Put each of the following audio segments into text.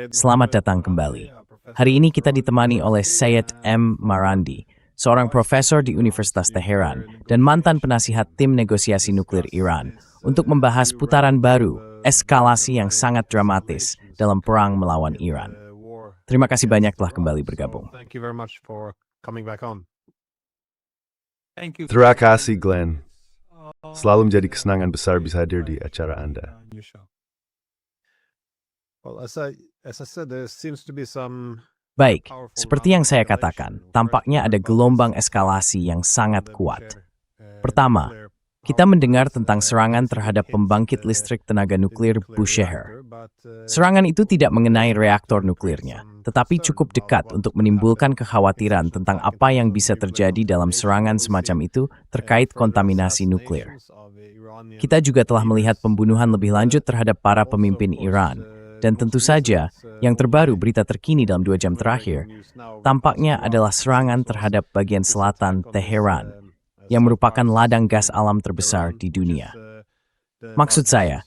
Selamat datang kembali. Hari ini kita ditemani oleh Syed M. Marandi, seorang profesor di Universitas Teheran dan mantan penasihat tim negosiasi nuklir Iran, untuk membahas putaran baru, eskalasi yang sangat dramatis dalam perang melawan Iran. Terima kasih banyak telah kembali bergabung. Terima kasih, Glenn. Selalu menjadi kesenangan besar bisa hadir di acara Anda. Baik, seperti yang saya katakan, tampaknya ada gelombang eskalasi yang sangat kuat. Pertama, kita mendengar tentang serangan terhadap pembangkit listrik tenaga nuklir Bushehr. Serangan itu tidak mengenai reaktor nuklirnya, tetapi cukup dekat untuk menimbulkan kekhawatiran tentang apa yang bisa terjadi dalam serangan semacam itu terkait kontaminasi nuklir. Kita juga telah melihat pembunuhan lebih lanjut terhadap para pemimpin Iran. Dan tentu saja, yang terbaru berita terkini dalam 2 jam terakhir, tampaknya adalah serangan terhadap bagian selatan Teheran, yang merupakan ladang gas alam terbesar di dunia. Maksud saya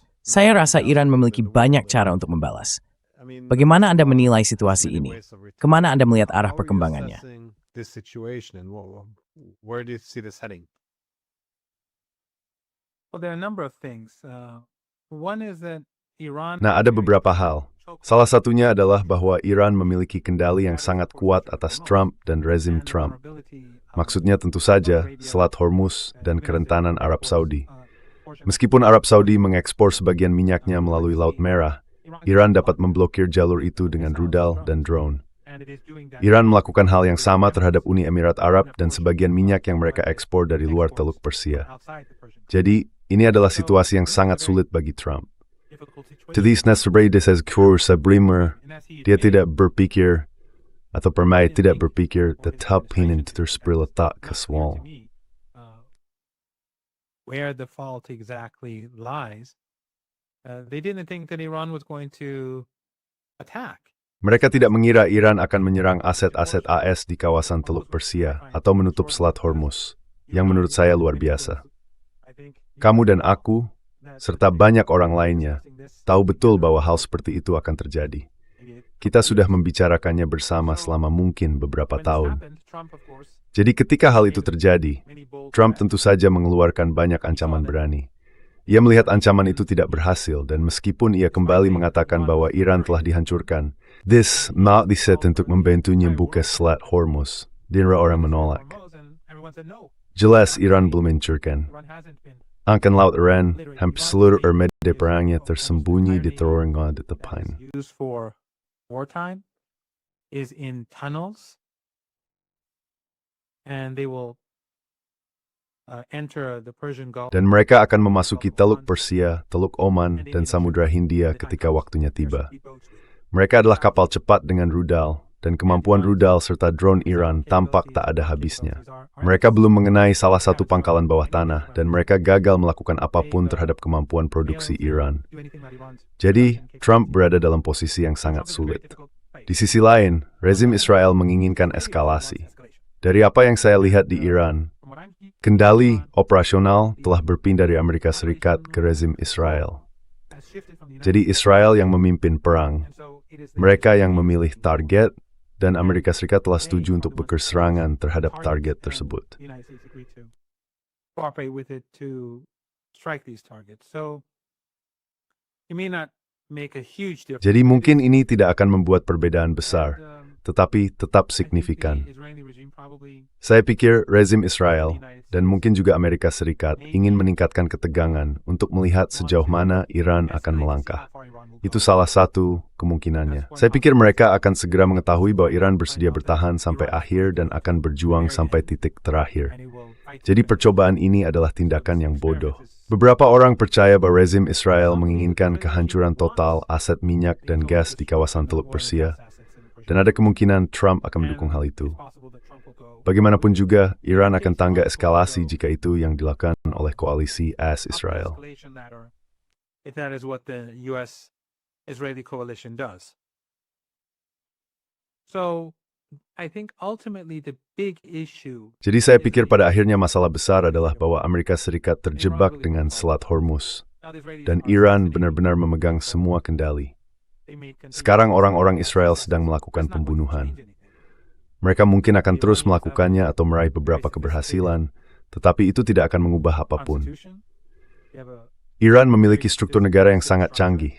rasa Iran memiliki banyak cara untuk membalas. Bagaimana Anda menilai situasi ini? Kemana Anda melihat arah perkembangannya? Nah, ada beberapa hal. Salah satunya adalah bahwa Iran memiliki kendali yang sangat kuat atas Trump dan rezim Trump. Maksudnya tentu saja Selat Hormuz dan kerentanan Arab Saudi. Meskipun Arab Saudi mengekspor sebagian minyaknya melalui Laut Merah, Iran dapat memblokir jalur itu dengan rudal dan drone. Iran melakukan hal yang sama terhadap Uni Emirat Arab dan sebagian minyak yang mereka ekspor dari luar Teluk Persia. Jadi, ini adalah situasi yang sangat sulit bagi Trump. Tidisnya seperti sa Brimer, dia tidak berpikir, atau permai tidak berpikir, tetap ingin terletak ke Swal. Where the fault exactly lies, they didn't think that Iran was going to attack. Mereka tidak mengira Iran akan menyerang aset-aset AS di kawasan Teluk Persia atau menutup Selat Hormuz, yang menurut saya luar biasa. Kamu dan aku, serta banyak orang lainnya, tahu betul bahwa hal seperti itu akan terjadi. Kita sudah membicarakannya bersama selama mungkin beberapa tahun. Jadi ketika hal itu terjadi, Trump tentu saja mengeluarkan banyak ancaman berani. Ia melihat ancaman itu tidak berhasil, dan meskipun ia kembali mengatakan bahwa Iran telah dihancurkan, this not diset untuk membantunya membuka Selat Hormuz. Dinra orang menolak. Jelas Iran belum menghancurkan. Angkan Laut Iran, hampir seluruh armada perangnya tersembunyi di terowongan di tepian. Wartime is in tunnels, and they will enter the Persian Gulf. Dan mereka akan memasuki Teluk Persia, Teluk Oman, dan Samudra Hindia ketika waktunya tiba. Mereka adalah kapal cepat dengan rudal, dan kemampuan rudal serta drone Iran tampak tak ada habisnya. Mereka belum mengenai salah satu pangkalan bawah tanah, dan mereka gagal melakukan apapun terhadap kemampuan produksi Iran. Jadi, Trump berada dalam posisi yang sangat sulit. Di sisi lain, rezim Israel menginginkan eskalasi. Dari apa yang saya lihat di Iran, kendali operasional telah berpindah dari Amerika Serikat ke rezim Israel. Jadi Israel yang memimpin perang, mereka yang memilih target, dan Amerika Serikat telah setuju untuk berserangan terhadap target tersebut. Jadi mungkin ini tidak akan membuat perbedaan besar, tetapi tetap signifikan. Saya pikir rezim Israel, dan mungkin juga Amerika Serikat, ingin meningkatkan ketegangan untuk melihat sejauh mana Iran akan melangkah. Itu salah satu kemungkinannya. Saya pikir mereka akan segera mengetahui bahwa Iran bersedia bertahan sampai akhir dan akan berjuang sampai titik terakhir. Jadi percobaan ini adalah tindakan yang bodoh. Beberapa orang percaya bahwa rezim Israel menginginkan kehancuran total aset minyak dan gas di kawasan Teluk Persia, dan ada kemungkinan Trump akan mendukung hal itu. Bagaimanapun juga, Iran akan tangga eskalasi jika itu yang dilakukan oleh koalisi AS-Israel. If that is what the US-Israeli coalition does. So, I think ultimately the big issue. Jadi saya pikir pada akhirnya masalah besar adalah bahwa Amerika Serikat terjebak dengan Selat Hormuz, dan Iran benar-benar memegang semua kendali. Sekarang orang-orang Israel sedang melakukan pembunuhan. Mereka mungkin akan terus melakukannya atau meraih beberapa keberhasilan, tetapi itu tidak akan mengubah apapun. Iran memiliki struktur negara yang sangat canggih.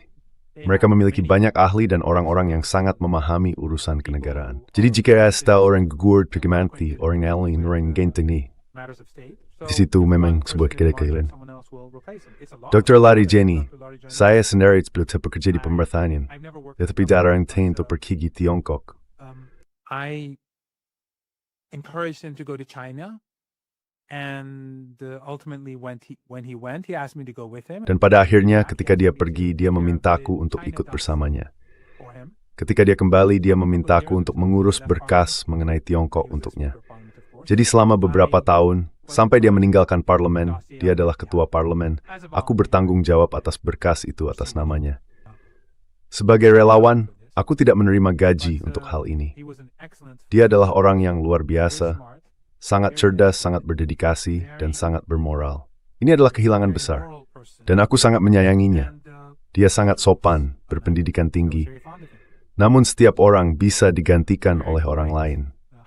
Mereka memiliki banyak ahli dan orang-orang yang sangat memahami urusan kenegaraan. Jadi jika ada orang gugur, mati, orang lain, orang genteng, di situ memang sebuah kegagalan. Dr. Larijani, saya sendiri sebelum bekerja di pemerintahan, tetapi darah yang untuk pergi ke Tiongkok. I encouraged him to go to China, and ultimately when he went, he asked me to go with him. Dan pada akhirnya ketika dia pergi, dia memintaku untuk ikut bersamanya. Ketika dia kembali, dia memintaku untuk mengurus berkas mengenai Tiongkok untuknya. Jadi selama beberapa tahun, sampai dia meninggalkan parlemen, dia adalah ketua parlemen, aku bertanggung jawab atas berkas itu atas namanya. Sebagai relawan, aku tidak menerima gaji untuk hal ini. Dia adalah orang yang luar biasa, sangat cerdas, sangat berdedikasi, dan sangat bermoral. Ini adalah kehilangan besar, dan aku sangat menyayanginya. Dia sangat sopan, berpendidikan tinggi. Namun setiap orang bisa digantikan oleh orang lain,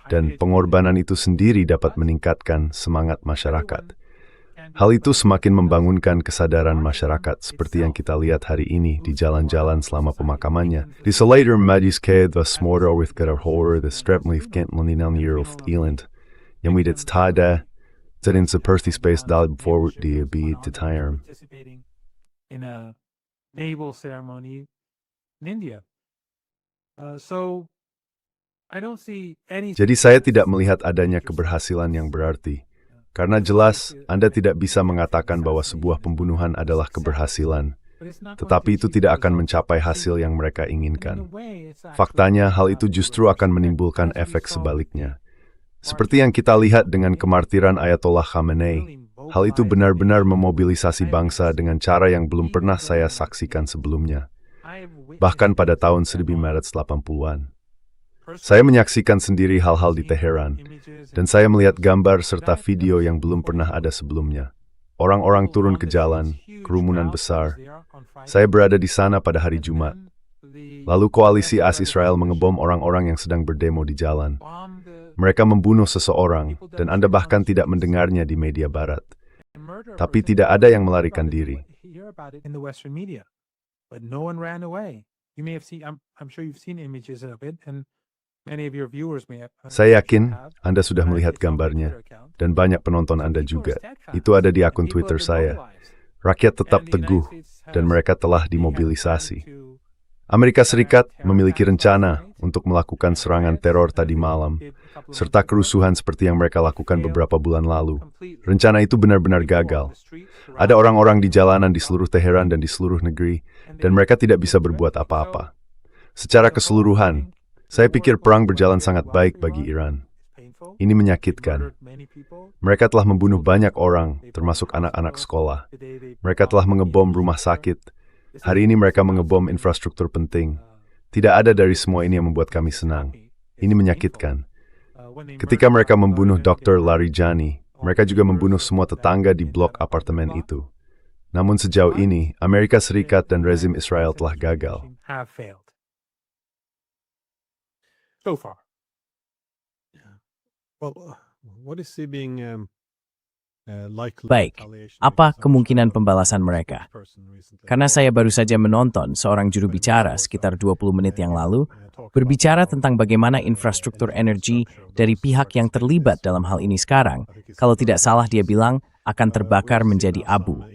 dan pengorbanan itu sendiri dapat meningkatkan semangat masyarakat. Hal itu semakin membangunkan kesadaran masyarakat seperti yang kita lihat hari ini di jalan-jalan selama pemakamannya. Di selater Majiske the Smorder with Horror the Strepleaf Kent Londinam Year of Eland. Yang we did tada, that in seperti space dalib forward dia be to tire. In a naval ceremony in India. So I don't see any. Jadi saya tidak melihat adanya keberhasilan yang berarti. Karena jelas, Anda tidak bisa mengatakan bahwa sebuah pembunuhan adalah keberhasilan. Tetapi itu tidak akan mencapai hasil yang mereka inginkan. Faktanya, hal itu justru akan menimbulkan efek sebaliknya. Seperti yang kita lihat dengan kemartiran Ayatollah Khamenei, hal itu benar-benar memobilisasi bangsa dengan cara yang belum pernah saya saksikan sebelumnya. Bahkan pada tahun 1980-an. Saya menyaksikan sendiri hal-hal di Teheran, dan saya melihat gambar serta video yang belum pernah ada sebelumnya. Orang-orang turun ke jalan, kerumunan besar. Saya berada di sana pada hari Jumat. Lalu koalisi AS Israel mengebom orang-orang yang sedang berdemo di jalan. Mereka membunuh seseorang, dan Anda bahkan tidak mendengarnya di media barat. Tapi tidak ada yang melarikan diri. Saya yakin Anda sudah melihat gambarnya, dan banyak penonton Anda juga. Itu ada di akun Twitter saya. Rakyat tetap teguh, dan mereka telah dimobilisasi. Amerika Serikat memiliki rencana untuk melakukan serangan teror tadi malam, serta kerusuhan seperti yang mereka lakukan beberapa bulan lalu. Rencana itu benar-benar gagal. Ada orang-orang di jalanan di seluruh Teheran dan di seluruh negeri, dan mereka tidak bisa berbuat apa-apa. Secara keseluruhan, saya pikir perang berjalan sangat baik bagi Iran. Ini menyakitkan. Mereka telah membunuh banyak orang, termasuk anak-anak sekolah. Mereka telah mengebom rumah sakit. Hari ini mereka mengebom infrastruktur penting. Tidak ada dari semua ini yang membuat kami senang. Ini menyakitkan. Ketika mereka membunuh Dr. Larijani, mereka juga membunuh semua tetangga di blok apartemen itu. Namun sejauh ini, Amerika Serikat dan rezim Israel telah gagal. So far. Baik, apa kemungkinan pembalasan mereka? Karena saya baru saja menonton seorang juru bicara sekitar 20 menit yang lalu berbicara tentang bagaimana infrastruktur energi dari pihak yang terlibat dalam hal ini sekarang, kalau tidak salah dia bilang, akan terbakar menjadi abu.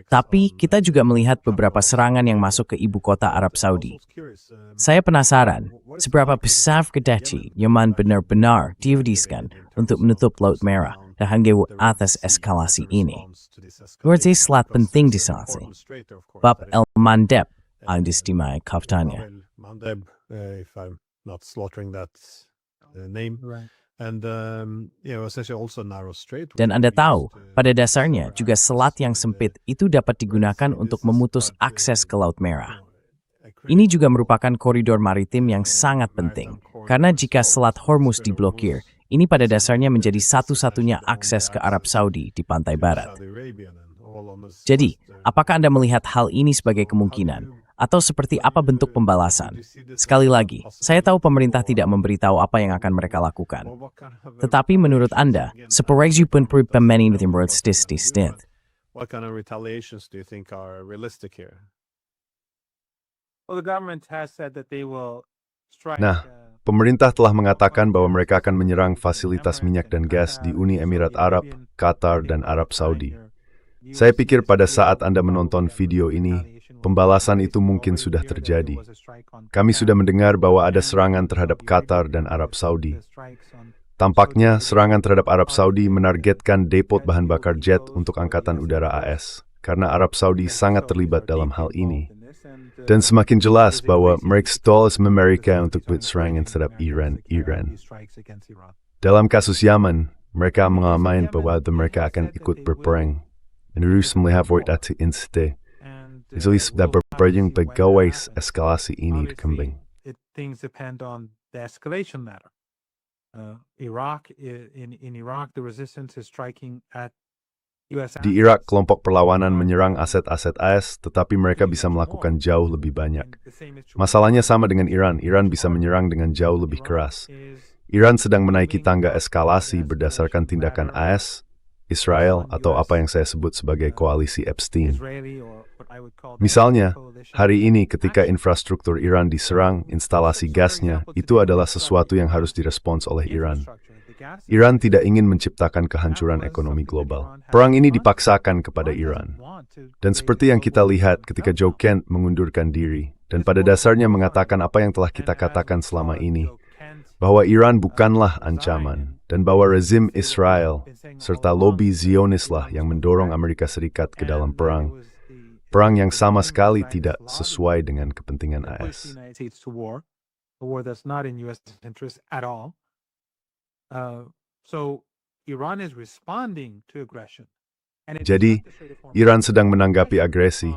Tapi kita juga melihat beberapa serangan yang masuk ke ibu kota Arab Saudi. Saya penasaran, seberapa besar Gaddafi Yaman benar-benar dihabiskan untuk menutup Laut Merah hingga atas eskalasi ini. Luarnya selat penting di sana. Bab El-Mandeb ang distimai kaftannya. Mandeb, if I'm not slaughtering that name. And essentially also narrow strait. Dan Anda tahu, pada dasarnya juga selat yang sempit itu dapat digunakan untuk memutus akses ke Laut Merah. Ini juga merupakan koridor maritim yang sangat penting, karena jika Selat Hormuz diblokir, ini pada dasarnya menjadi satu-satunya akses ke Arab Saudi di pantai barat. Jadi, apakah Anda melihat hal ini sebagai kemungkinan? Atau seperti apa bentuk pembalasan? Sekali lagi, saya tahu pemerintah tidak memberitahu apa yang akan mereka lakukan. Tetapi menurut Anda, seperti pun pemain timur stis-stis-stis. What kind of retaliations do you think are realistic here? Well, the government has said that they will strike. Nah, pemerintah telah mengatakan bahwa mereka akan menyerang fasilitas minyak dan gas di Uni Emirat Arab, Qatar, dan Arab Saudi. Saya pikir pada saat Anda menonton video ini, pembalasan itu mungkin sudah terjadi. Kami sudah mendengar bahwa ada serangan terhadap Qatar dan Arab Saudi. Tampaknya serangan terhadap Arab Saudi menargetkan depot bahan bakar jet untuk Angkatan Udara AS, karena Arab Saudi sangat terlibat dalam hal ini. Dan semakin jelas bahwa mereka stolas Amerika untuk serangan terhadap Iran. Dalam kasus Yaman, mereka mengamankan bahwa mereka akan ikut berperang. En Rus melihat itu inste. Isolis dat berperang pegawai eskalasi ini kembang. Things depend on the escalation matter. Iraq, in Iraq, the resistance is striking at US. Di Irak, kelompok perlawanan menyerang aset-aset AS, tetapi mereka bisa melakukan jauh lebih banyak. Masalahnya sama dengan Iran. Iran bisa menyerang dengan jauh lebih keras. Iran sedang menaiki tangga eskalasi berdasarkan tindakan AS, Israel, atau apa yang saya sebut sebagai koalisi Epstein. Misalnya, hari ini ketika infrastruktur Iran diserang, instalasi gasnya, itu adalah sesuatu yang harus direspons oleh Iran. Iran tidak ingin menciptakan kehancuran ekonomi global. Perang ini dipaksakan kepada Iran. Dan seperti yang kita lihat ketika Joe Kent mengundurkan diri, dan pada dasarnya mengatakan apa yang telah kita katakan selama ini, bahwa Iran bukanlah ancaman, dan bahwa rezim Israel serta lobi Zionislah yang mendorong Amerika Serikat ke dalam perang. Perang yang sama sekali tidak sesuai dengan kepentingan AS. Jadi, Iran sedang menanggapi agresi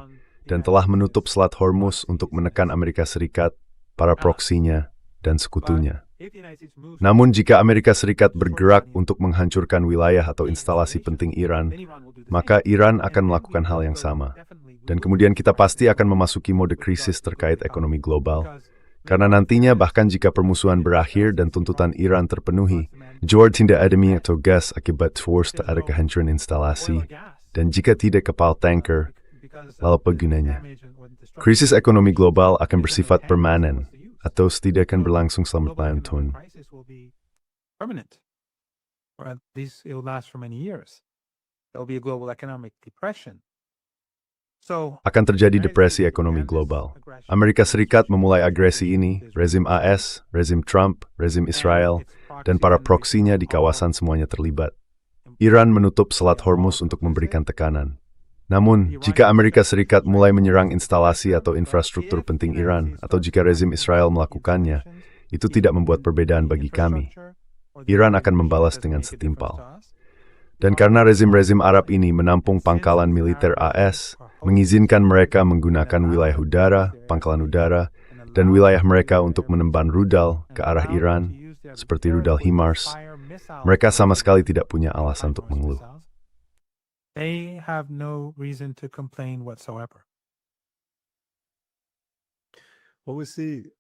dan telah menutup Selat Hormuz untuk menekan Amerika Serikat, para proksinya, dan sekutunya. Namun jika Amerika Serikat bergerak untuk menghancurkan wilayah atau instalasi penting Iran, maka Iran akan melakukan hal yang sama. Dan kemudian kita pasti akan memasuki mode krisis terkait ekonomi global. Karena nantinya bahkan jika permusuhan berakhir dan tuntutan Iran terpenuhi, George tidak ada minyak atau gas akibat force tak ada kehancuran instalasi, dan jika tidak kapal tanker, lalu apa gunanya? Krisis ekonomi global akan bersifat permanen, atau tidak akan berlangsung selama bertahun-tahun. Akan terjadi depresi ekonomi global. Amerika Serikat memulai agresi ini, rezim AS, rezim Trump, rezim Israel, dan para proksinya di kawasan semuanya terlibat. Iran menutup Selat Hormuz untuk memberikan tekanan. Namun, jika Amerika Serikat mulai menyerang instalasi atau infrastruktur penting Iran, atau jika rezim Israel melakukannya, itu tidak membuat perbedaan bagi kami. Iran akan membalas dengan setimpal. Dan karena rezim-rezim Arab ini menampung pangkalan militer AS, mengizinkan mereka menggunakan wilayah udara, pangkalan udara, dan wilayah mereka untuk menemban rudal ke arah Iran, seperti rudal HIMARS, mereka sama sekali tidak punya alasan untuk mengeluh. They have no reason to complain whatsoever. Well, we see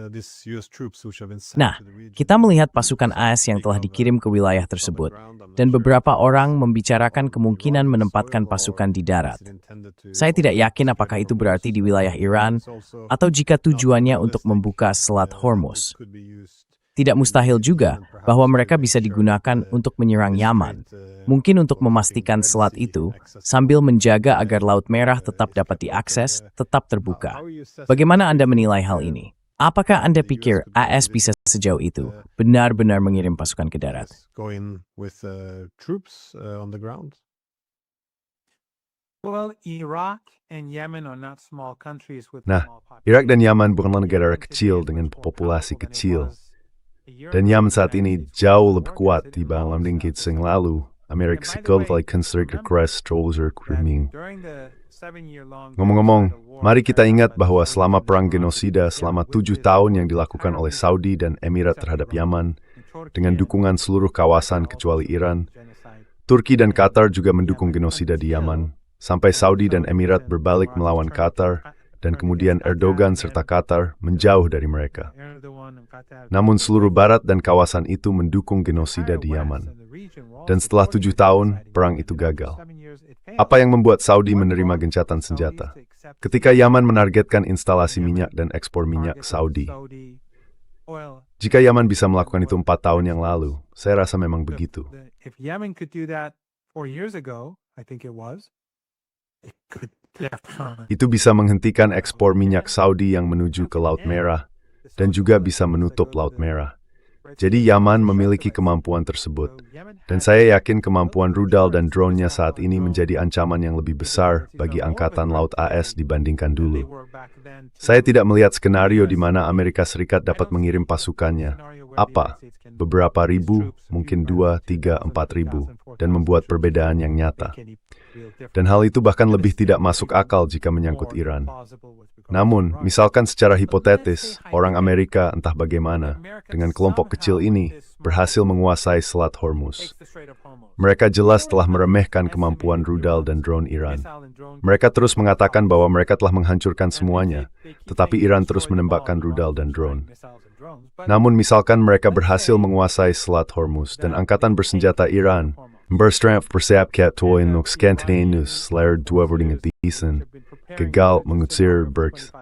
these US troops which have been sent Nah, to the region. kita melihat pasukan AS yang telah dikirim ke wilayah tersebut, dan beberapa orang membicarakan kemungkinan menempatkan pasukan di darat. Saya tidak yakin apakah itu berarti di wilayah Iran, atau jika tujuannya untuk membuka Selat Hormuz. Tidak mustahil juga bahwa mereka bisa digunakan untuk menyerang Yaman, mungkin untuk memastikan selat itu, sambil menjaga agar Laut Merah tetap dapat diakses, tetap terbuka. Bagaimana Anda menilai hal ini? Apakah Anda pikir AS bisa sejauh itu, benar-benar mengirim pasukan ke darat? Going with troops on the ground. Well, Iraq and Yemen are not small countries with Nah, small populations. Irak dan Yaman bukanlah negara kecil dengan populasi kecil. Dan Yaman saat ini jauh lebih kuat dibanding yang lalu. Amerika Serikat telah konstruksi keras trouser kriminal. Ngomong-ngomong, mari kita ingat bahwa selama perang genosida selama 7 tahun yang dilakukan oleh Saudi dan Emirat terhadap Yaman, dengan dukungan seluruh kawasan kecuali Iran, Turki dan Qatar juga mendukung genosida di Yaman, sampai Saudi dan Emirat berbalik melawan Qatar dan kemudian Erdogan serta Qatar menjauh dari mereka. Erdogan and Qatar. Namun seluruh Barat dan kawasan itu mendukung genosida di Yaman. Dan setelah 7 tahun, perang itu gagal. Apa yang membuat Saudi menerima gencatan senjata? Ketika Yaman menargetkan instalasi minyak dan ekspor minyak Saudi. Jika Yaman bisa melakukan itu 4 tahun yang lalu, saya rasa memang begitu. If Yemen could do that 4 years ago, I think it could definitely. Itu bisa menghentikan ekspor minyak Saudi yang menuju ke Laut Merah dan juga bisa menutup Laut Merah. Jadi Yaman memiliki kemampuan tersebut. Dan saya yakin kemampuan rudal dan drone-nya saat ini menjadi ancaman yang lebih besar bagi Angkatan Laut AS dibandingkan dulu. Saya tidak melihat skenario di mana Amerika Serikat dapat mengirim pasukannya. Apa? Beberapa ribu, mungkin 2, 3, 4 ribu, dan membuat perbedaan yang nyata. Dan hal itu bahkan lebih tidak masuk akal jika menyangkut Iran. Namun, misalkan secara hipotetis, orang Amerika entah bagaimana, dengan kelompok kecil ini, berhasil menguasai Selat Hormuz. Mereka jelas telah meremehkan kemampuan rudal dan drone Iran. Mereka terus mengatakan bahwa mereka telah menghancurkan semuanya, tetapi Iran terus menembakkan rudal dan drone. Namun misalkan mereka berhasil menguasai Selat Hormuz dan angkatan bersenjata Iran berstrength persiapkan untuk skentinus layar 2 verdingetisan, gagal mengusir Burks.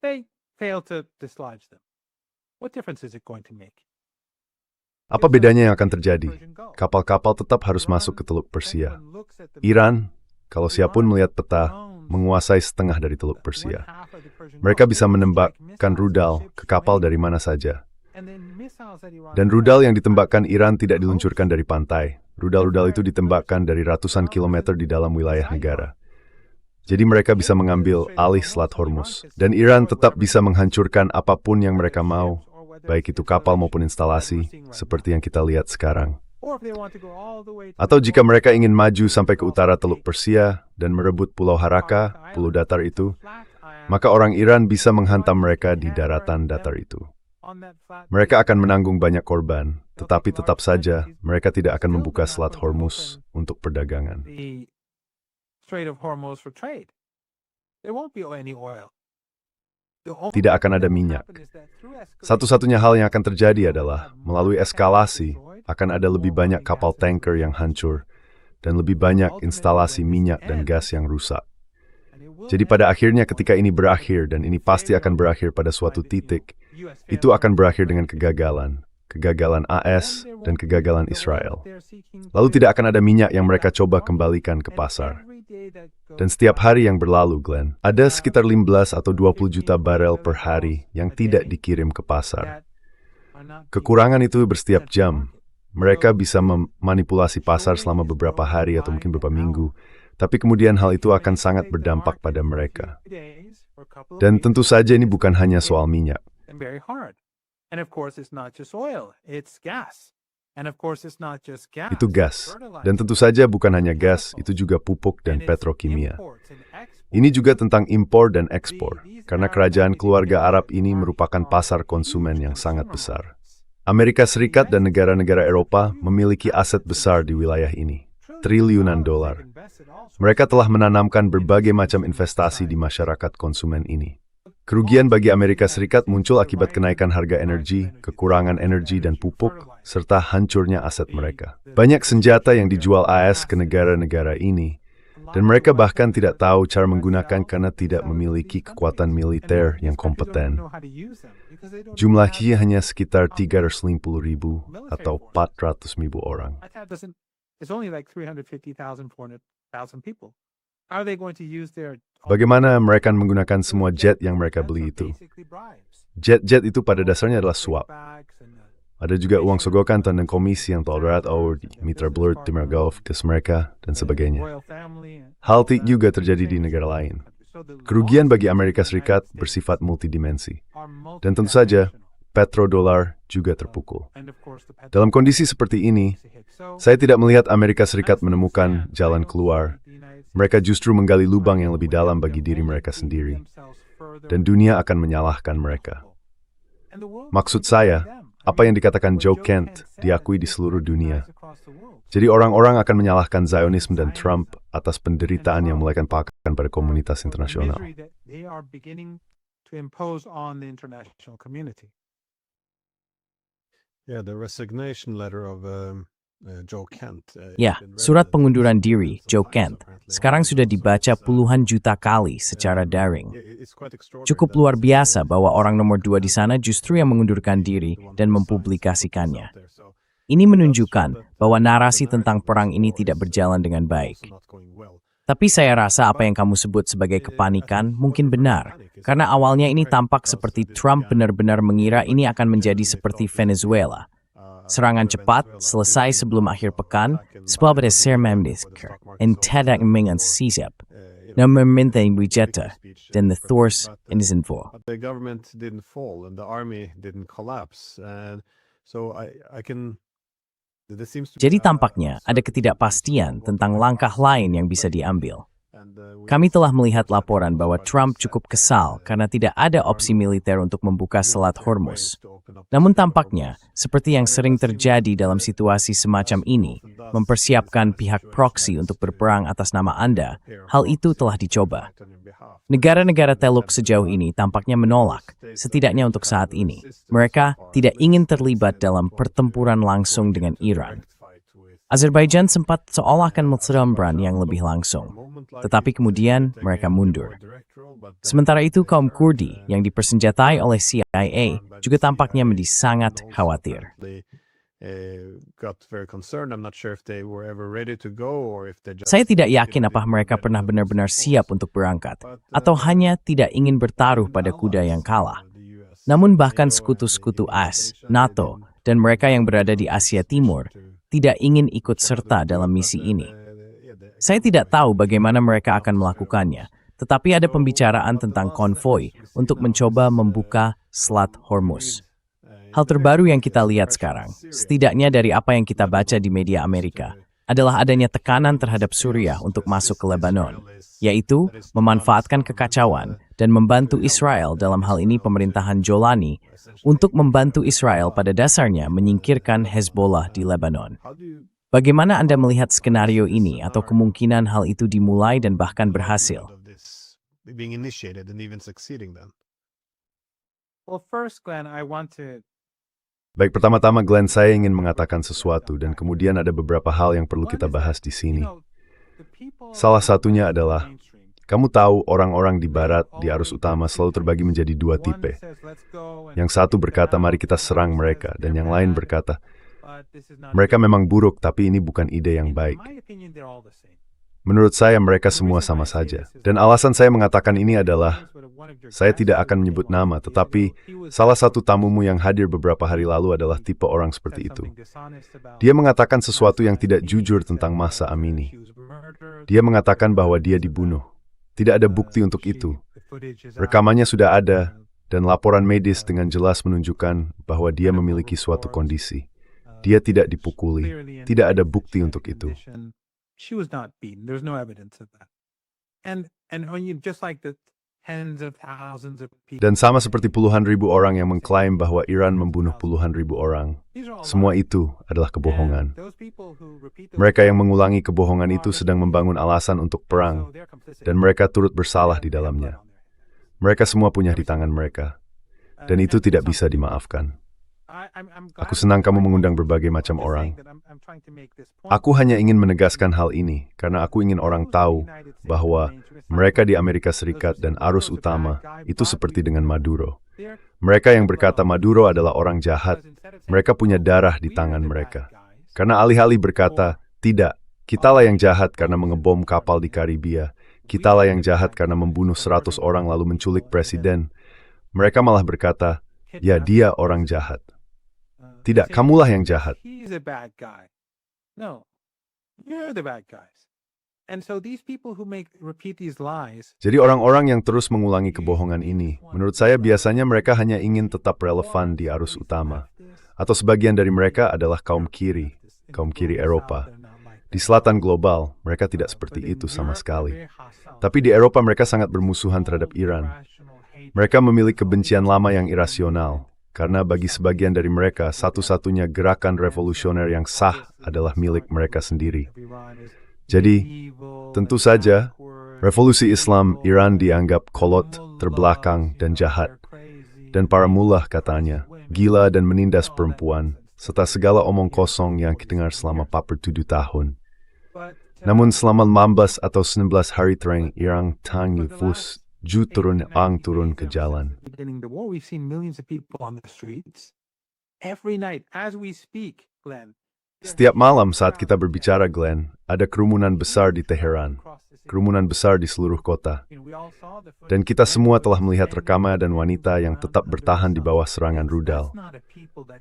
They fail to dislodge them. What difference is it going to make? Apa bedanya yang akan terjadi? Kapal-kapal tetap harus masuk ke Teluk Persia. Iran, kalau siapapun melihat peta, menguasai setengah dari Teluk Persia. Mereka bisa menembakkan rudal ke kapal dari mana saja. Dan rudal yang ditembakkan Iran tidak diluncurkan dari pantai. Rudal-rudal itu ditembakkan dari ratusan kilometer di dalam wilayah negara. Jadi mereka bisa mengambil alih Selat Hormuz. Dan Iran tetap bisa menghancurkan apapun yang mereka mau, baik itu kapal maupun instalasi, seperti yang kita lihat sekarang. Atau jika mereka ingin maju sampai ke utara Teluk Persia dan merebut Pulau Haraka, pulau datar itu, maka orang Iran bisa menghantam mereka di daratan datar itu. Mereka akan menanggung banyak korban, tetapi tetap saja mereka tidak akan membuka Selat Hormuz untuk perdagangan. Tidak akan ada minyak. Satu-satunya hal yang akan terjadi adalah, melalui eskalasi, akan ada lebih banyak kapal tanker yang hancur, dan lebih banyak instalasi minyak dan gas yang rusak. Jadi pada akhirnya ketika ini berakhir, dan ini pasti akan berakhir pada suatu titik, itu akan berakhir dengan kegagalan. Kegagalan AS dan kegagalan Israel. Lalu tidak akan ada minyak yang mereka coba kembalikan ke pasar. Dan setiap hari yang berlalu, Glenn, ada sekitar 15 atau 20 juta barel per hari yang tidak dikirim ke pasar. Kekurangan itu bersetiap jam. Mereka bisa memanipulasi pasar selama beberapa hari atau mungkin beberapa minggu, tapi kemudian hal itu akan sangat berdampak pada mereka. Dan tentu saja ini bukan hanya soal minyak. Itu gas. Dan tentu saja bukan hanya gas, itu juga pupuk dan petrokimia. Ini juga tentang impor dan ekspor, karena kerajaan keluarga Arab ini merupakan pasar konsumen yang sangat besar. Amerika Serikat dan negara-negara Eropa memiliki aset besar di wilayah ini, triliunan dolar. Mereka telah menanamkan berbagai macam investasi di masyarakat konsumen ini. Kerugian bagi Amerika Serikat muncul akibat kenaikan harga energi, kekurangan energi dan pupuk, serta hancurnya aset mereka. Banyak senjata yang dijual AS ke negara-negara ini, dan mereka bahkan tidak tahu cara menggunakan karena tidak memiliki kekuatan militer yang kompeten. Jumlahnya hanya sekitar 350.000 atau 400.000 orang. Bagaimana mereka menggunakan semua jet yang mereka beli itu? Jet-jet itu pada dasarnya adalah suap. Ada juga uang sogokan tentang komisi yang tolerat atau mitra blur di Gulf ke mereka dan sebagainya. Hal itu juga terjadi di negara lain. Kerugian bagi Amerika Serikat bersifat multidimensi. Dan tentu saja, petrodolar juga terpukul. Dalam kondisi seperti ini, saya tidak melihat Amerika Serikat menemukan jalan keluar. Mereka justru menggali lubang yang lebih dalam bagi diri mereka sendiri. Dan dunia akan menyalahkan mereka. Maksud saya, apa yang dikatakan Joe Kent diakui di seluruh dunia. Jadi orang-orang akan menyalahkan Zionisme dan Trump atas penderitaan yang mulai pakan pada komunitas internasional. Yeah, the resignation letter of Joe Kent. Ya, surat pengunduran diri Joe Kent sekarang sudah dibaca puluhan juta kali secara daring. Cukup luar biasa bahwa orang nomor 2 di sana justru yang mengundurkan diri dan mempublikasikannya. Ini menunjukkan bahwa narasi tentang perang ini tidak berjalan dengan baik. Tapi saya rasa apa yang kamu sebut sebagai kepanikan mungkin benar, karena awalnya ini tampak seperti Trump benar-benar mengira ini akan menjadi seperti Venezuela. Serangan cepat, selesai sebelum akhir pekan, sebab ada sermamdisker, en tidak mengan sisap, na meminta wijata, dan the Thors in his info. The government didn't fall and the army didn't collapse. And so I can... Jadi tampaknya ada ketidakpastian tentang langkah lain yang bisa diambil. Kami telah melihat laporan bahwa Trump cukup kesal karena tidak ada opsi militer untuk membuka Selat Hormuz. Namun tampaknya, seperti yang sering terjadi dalam situasi semacam ini, mempersiapkan pihak proksi untuk berperang atas nama Anda, hal itu telah dicoba. Negara-negara Teluk sejauh ini tampaknya menolak, setidaknya untuk saat ini. Mereka tidak ingin terlibat dalam pertempuran langsung dengan Iran. Azerbaijan sempat seolah akan berseramban yang lebih langsung, tetapi kemudian mereka mundur. Sementara itu kaum Kurdi yang dipersenjatai oleh CIA juga tampaknya menjadi sangat khawatir. Saya tidak yakin apakah mereka pernah benar-benar siap untuk berangkat, atau hanya tidak ingin bertaruh pada kuda yang kalah. Namun bahkan sekutu-sekutu AS, NATO, dan mereka yang berada di Asia Timur tidak ingin ikut serta dalam misi ini. Saya tidak tahu bagaimana mereka akan melakukannya, tetapi ada pembicaraan tentang konvoi untuk mencoba membuka Selat Hormuz. Hal terbaru yang kita lihat sekarang, setidaknya dari apa yang kita baca di media Amerika, adalah adanya tekanan terhadap Suriah untuk masuk ke Lebanon, yaitu memanfaatkan kekacauan dan membantu Israel dalam hal ini pemerintahan Jolani untuk membantu Israel pada dasarnya menyingkirkan Hezbollah di Lebanon. Bagaimana Anda melihat skenario ini atau kemungkinan hal itu dimulai dan bahkan berhasil? Baik, pertama-tama Glenn, saya ingin mengatakan sesuatu dan kemudian ada beberapa hal yang perlu kita bahas di sini. Salah satunya adalah, kamu tahu orang-orang di barat, di arus utama selalu terbagi menjadi dua tipe. Yang satu berkata, mari kita serang mereka, dan yang lain berkata, mereka memang buruk, tapi ini bukan ide yang baik. Menurut saya mereka semua sama saja. Dan alasan saya mengatakan ini adalah, saya tidak akan menyebut nama, tetapi salah satu tamumu yang hadir beberapa hari lalu adalah tipe orang seperti itu. Dia mengatakan sesuatu yang tidak jujur tentang Mahsa Amini. Dia mengatakan bahwa dia dibunuh. Tidak ada bukti untuk itu. Rekamannya sudah ada, dan laporan medis dengan jelas menunjukkan bahwa dia memiliki suatu kondisi. Dia tidak dipukuli. Tidak ada bukti untuk itu. She was not beaten. There's no evidence of that. And when you just like the tens of thousands of people. Dan sama seperti puluhan ribu orang yang mengklaim bahwa Iran membunuh puluhan ribu orang. Semua itu adalah kebohongan. Mereka yang mengulangi kebohongan itu sedang membangun alasan untuk perang, dan mereka turut bersalah di dalamnya. Mereka semua punya di tangan mereka, dan itu tidak bisa dimaafkan. Aku senang kamu mengundang berbagai macam orang. Aku hanya ingin menegaskan hal ini, karena aku ingin orang tahu bahwa mereka di Amerika Serikat dan arus utama itu seperti dengan Maduro. Mereka yang berkata Maduro adalah orang jahat, mereka punya darah di tangan mereka. Karena alih-alih berkata, tidak, kitalah yang jahat karena mengebom kapal di Karibia, kitalah yang jahat karena membunuh 100 orang lalu menculik presiden. Mereka malah berkata, ya dia orang jahat. Tidak, kamulah yang jahat. Jadi orang-orang yang terus mengulangi kebohongan ini, menurut saya biasanya mereka hanya ingin tetap relevan di arus utama. Atau sebagian dari mereka adalah kaum kiri Eropa. Di selatan global, mereka tidak seperti itu sama sekali. Tapi di Eropa mereka sangat bermusuhan terhadap Iran. Mereka memiliki kebencian lama yang irasional. karena bagi sebagian dari mereka, satu-satunya gerakan revolusioner yang sah adalah milik mereka sendiri. Jadi, tentu saja, revolusi Islam Iran dianggap kolot, terbelakang, dan jahat. Dan para mullah katanya, gila dan menindas perempuan, serta segala omong kosong yang didengar selama 47 tahun. Namun selama 15 atau 19 hari terakhir, Iran tang nufus turun ke jalan. Beginning the war, we've seen millions of people on the streets every night as we speak, Glenn. Setiap malam saat kita berbicara, Glenn, ada kerumunan besar di Teheran, kerumunan besar di seluruh kota. Dan kita semua telah melihat rekaman dan wanita yang tetap bertahan di bawah serangan rudal.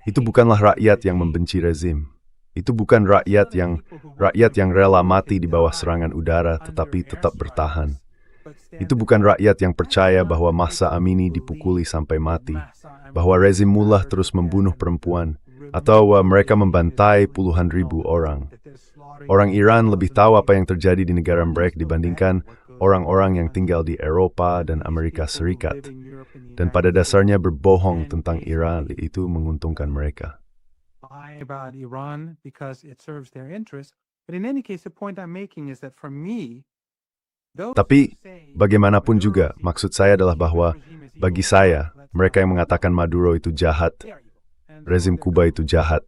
Itu bukanlah rakyat yang membenci rezim. Itu bukan rakyat yang rela mati di bawah serangan udara tetapi tetap bertahan. Itu bukan rakyat yang percaya bahwa Mahsa Amini dipukuli sampai mati, bahwa rezim mullah terus membunuh perempuan, atau mereka membantai puluhan ribu orang. Orang Iran lebih tahu apa yang terjadi di negara mereka dibandingkan orang-orang yang tinggal di Eropa dan Amerika Serikat. Dan pada dasarnya berbohong tentang Iran itu menguntungkan mereka. About Iran because it serves their interests. But in any case, the point I'm making is that for me, tapi, bagaimanapun juga, maksud saya adalah bahwa, bagi saya, mereka yang mengatakan Maduro itu jahat, rezim Kuba itu jahat.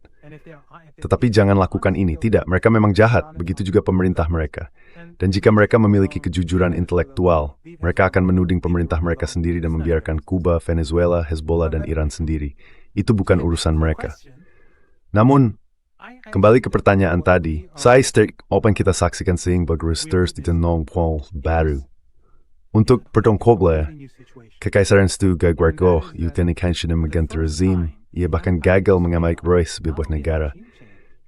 Tetapi jangan lakukan ini. Tidak, mereka memang jahat, begitu juga pemerintah mereka. Dan jika mereka memiliki kejujuran intelektual, mereka akan menuding pemerintah mereka sendiri dan membiarkan Kuba, Venezuela, Hezbollah, dan Iran sendiri. Itu bukan urusan mereka. Namun, kembali ke pertanyaan tadi, saya apa yang kita saksikan sehingga beristers di tenong pol baru. Untuk pertongkoble, kekaisaran Stu Gagwargo, Yutenikanshin mengganti rezim, ia bahkan gagal mengamai proyek sebuah negara.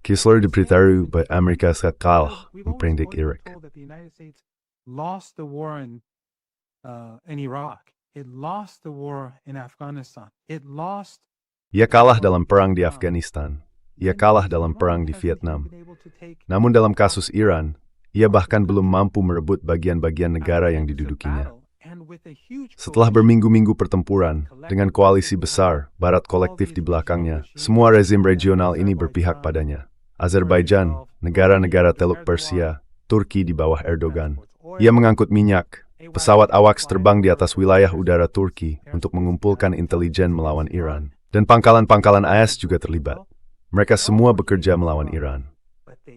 Kisler diberitahu bahwa Amerika Serikat kalah memperindik Irak. Lost the war in Iraq. It lost the war in Afghanistan. Ia kalah dalam perang di Afghanistan. Ia kalah dalam perang di Vietnam. Namun dalam kasus Iran, ia bahkan belum mampu merebut bagian-bagian negara yang didudukinya. Setelah berminggu-minggu pertempuran, dengan koalisi besar, Barat kolektif di belakangnya, semua rezim regional ini berpihak padanya. Azerbaijan, negara-negara Teluk Persia, Turki di bawah Erdogan. Ia mengangkut minyak, pesawat AWACS terbang di atas wilayah udara Turki untuk mengumpulkan intelijen melawan Iran. Dan pangkalan-pangkalan AS juga terlibat. Mereka semua bekerja melawan Iran.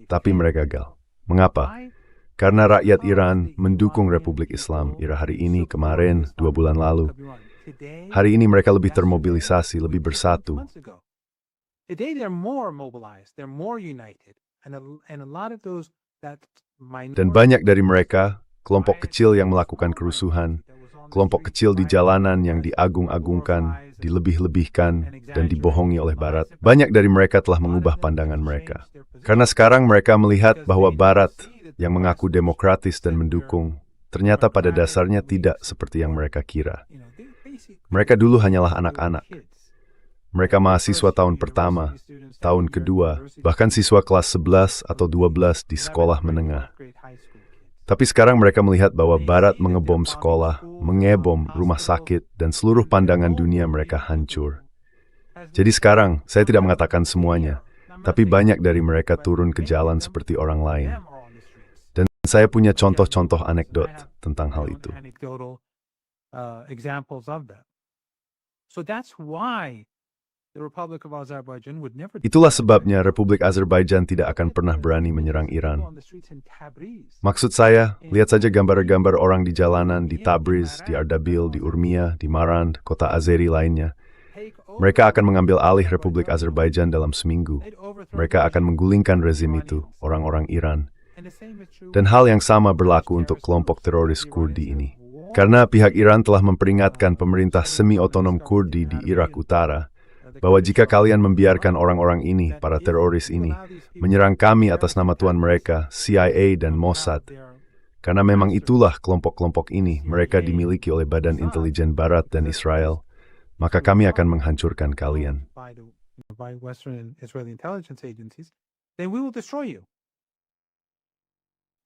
Tapi mereka gagal. Mengapa? Karena rakyat Iran mendukung Republik Islam Iran hari ini, kemarin, 2 bulan lalu. Hari ini mereka lebih termobilisasi, lebih bersatu. Dan banyak dari mereka, kelompok kecil yang melakukan kerusuhan, kelompok kecil di jalanan yang diagung-agungkan, dilebih-lebihkan, dan dibohongi oleh Barat. Banyak dari mereka telah mengubah pandangan mereka. Karena sekarang mereka melihat bahwa Barat yang mengaku demokratis dan mendukung, ternyata pada dasarnya tidak seperti yang mereka kira. Mereka dulu hanyalah anak-anak. Mereka mahasiswa tahun pertama, tahun kedua, bahkan siswa kelas 11 atau 12 di sekolah menengah. Tapi sekarang mereka melihat bahwa Barat mengebom sekolah, mengebom rumah sakit, dan seluruh pandangan dunia mereka hancur. Jadi sekarang, saya tidak mengatakan semuanya, tapi banyak dari mereka turun ke jalan seperti orang lain. Dan saya punya contoh-contoh anekdot tentang hal itu. Itulah sebabnya Republik Azerbaijan tidak akan pernah berani menyerang Iran. Maksud saya, lihat saja gambar-gambar orang di jalanan, di Tabriz, di Ardabil, di Urmia, di Marand, kota Azeri lainnya. Mereka akan mengambil alih Republik Azerbaijan dalam seminggu. Mereka akan menggulingkan rezim itu, orang-orang Iran. Dan hal yang sama berlaku untuk kelompok teroris Kurdi ini. Karena pihak Iran telah memperingatkan pemerintah semi-otonom Kurdi di Irak Utara, bahwa jika kalian membiarkan orang-orang ini, para teroris ini, menyerang kami atas nama Tuhan mereka, CIA dan Mossad, karena memang itulah kelompok-kelompok ini, mereka dimiliki oleh Badan Intelijen Barat dan Israel, maka kami akan menghancurkan kalian.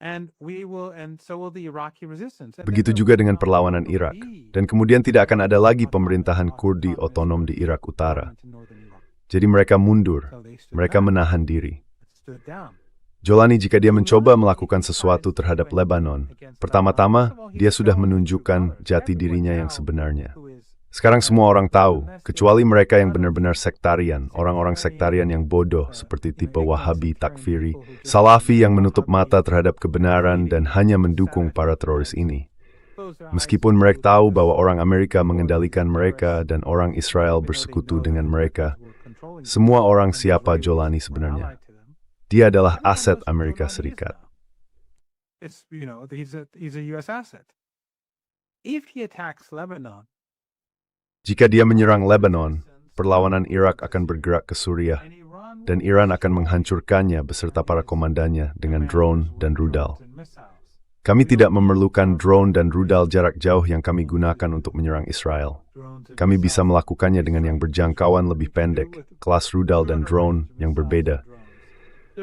and so will the Iraqi resistance. And then Begitu there juga will dengan not perlawanan be Irak. Dan kemudian tidak akan ada lagi pemerintahan Kurdi otonom di Irak Utara. into northern Iraq. Jadi mereka mundur, So they stood mereka back, menahan diri. stood down. Jolani jika dia mencoba melakukan sesuatu terhadap Lebanon, pertama-tama dia sudah menunjukkan jati dirinya yang sebenarnya. Who is Sekarang semua orang tahu, kecuali mereka yang benar-benar sektarian, orang-orang sektarian yang bodoh seperti tipe Wahabi, Takfiri, Salafi yang menutup mata terhadap kebenaran dan hanya mendukung para teroris ini. Meskipun mereka tahu bahwa orang Amerika mengendalikan mereka dan orang Israel bersekutu dengan mereka, semua orang siapa Jolani sebenarnya. Dia adalah aset Amerika Serikat. It's, he's a U.S. asset. If he attacks Lebanon, Jika dia menyerang Lebanon, perlawanan Irak akan bergerak ke Suriah, and Iran dan Iran akan menghancurkannya beserta para komandannya dengan drone dan rudal. and missiles. Kami tidak memerlukan drone dan rudal jarak jauh yang kami gunakan untuk menyerang Israel. Drones and Kami bisa missiles. melakukannya dengan yang berjangkauan lebih pendek, kelas rudal dan drone yang berbeda,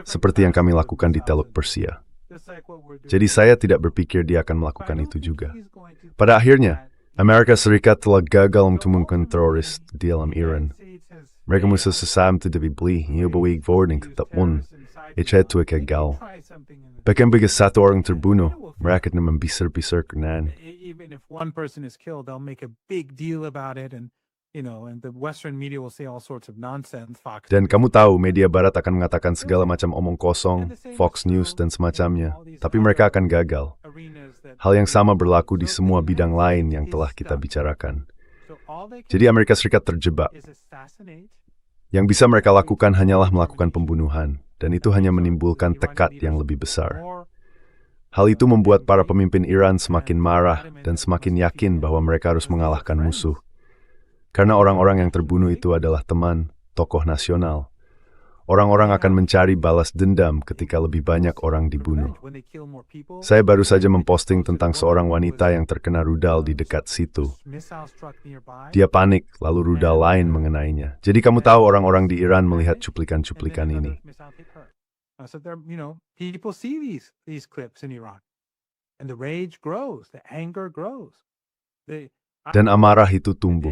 seperti yang kami lakukan di Teluk Persia. Just like what we're doing. Jadi saya tidak berpikir dia akan melakukan But I don't itu think juga. he's going to Pada do akhirnya, that. Amerika Serikat telah gagal menemukan teroris di dalam Iran. Mereka musuh sesam tidak dibeli, nyoba voting tetap pun. Itu gagal. Bahkan bagi satu orang terbunuh, mereka membisar-bisar kenan. Even if one person is killed, they'll make a big deal about it, and and the Western media will say all sorts of nonsense. Fox. Dan kamu tahu, media barat akan mengatakan segala macam omong kosong, Fox News dan semacamnya, tapi mereka akan gagal. Arenas that- Hal yang sama berlaku di semua bidang lain yang telah kita bicarakan. So all they can Jadi Amerika Serikat terjebak. do is assassinate. Yang bisa mereka lakukan hanyalah melakukan pembunuhan, dan itu hanya menimbulkan tekad yang lebih besar. Or Hal itu membuat para pemimpin Iran semakin marah dan semakin yakin bahwa mereka harus mengalahkan musuh. Karena orang-orang yang terbunuh itu adalah teman, tokoh nasional. Orang-orang akan mencari balas dendam ketika lebih banyak orang dibunuh. when they kill more people, Saya baru saja memposting tentang seorang wanita yang terkena rudal di dekat situ. missiles struck nearby. Dia panik, lalu rudal lain mengenainya. Jadi kamu tahu orang-orang di Iran melihat cuplikan-cuplikan And then ini. another missile hit her. So there, people see these clips in Iran, and the rage grows, the anger grows. Dan amarah itu tumbuh.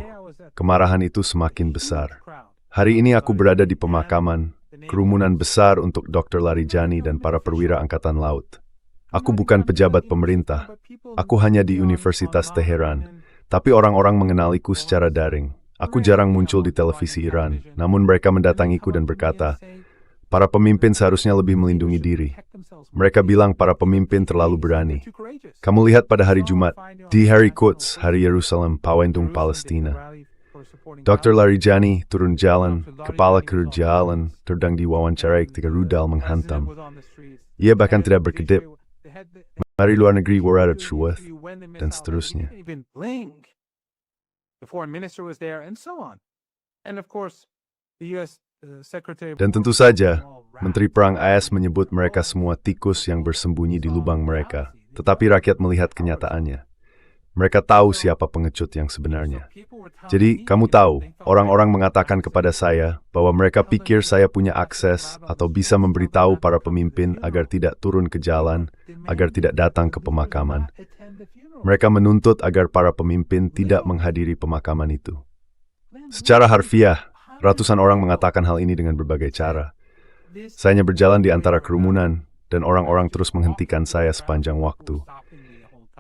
Kemarahan itu semakin besar. Hari ini aku berada di pemakaman, kerumunan besar untuk Dr. Larijani dan para perwira Angkatan Laut. Aku bukan pejabat pemerintah. Aku hanya di Universitas Teheran. Tapi orang-orang mengenaliku secara daring. Aku jarang muncul di televisi Iran, namun mereka mendatangiku dan berkata, para pemimpin seharusnya lebih melindungi diri. Mereka bilang para pemimpin terlalu berani. Kamu lihat pada hari Jumat, di hari Quds, hari Yerusalem, Pawendung Palestina. Dr. Larijani turun jalan, kepala ke jalan, terdang diwawancarai ketika rudal menghantam. Ia bahkan tidak berkedip. Mari luar negeri wara truth, dan seterusnya. The foreign minister was there, and so on. And of course, the U.S. Secretary. Dan tentu saja, Menteri Perang AS menyebut mereka semua tikus yang bersembunyi di lubang mereka. Tetapi rakyat melihat kenyataannya. Mereka tahu siapa pengecut yang sebenarnya. Jadi, kamu tahu, orang-orang mengatakan kepada saya bahwa mereka pikir saya punya akses atau bisa memberitahu para pemimpin agar tidak turun ke jalan, agar tidak datang ke pemakaman. Mereka menuntut agar para pemimpin tidak menghadiri pemakaman itu. Secara harfiah, ratusan orang mengatakan hal ini dengan berbagai cara. Saya hanya berjalan di antara kerumunan, dan orang-orang terus menghentikan saya sepanjang waktu.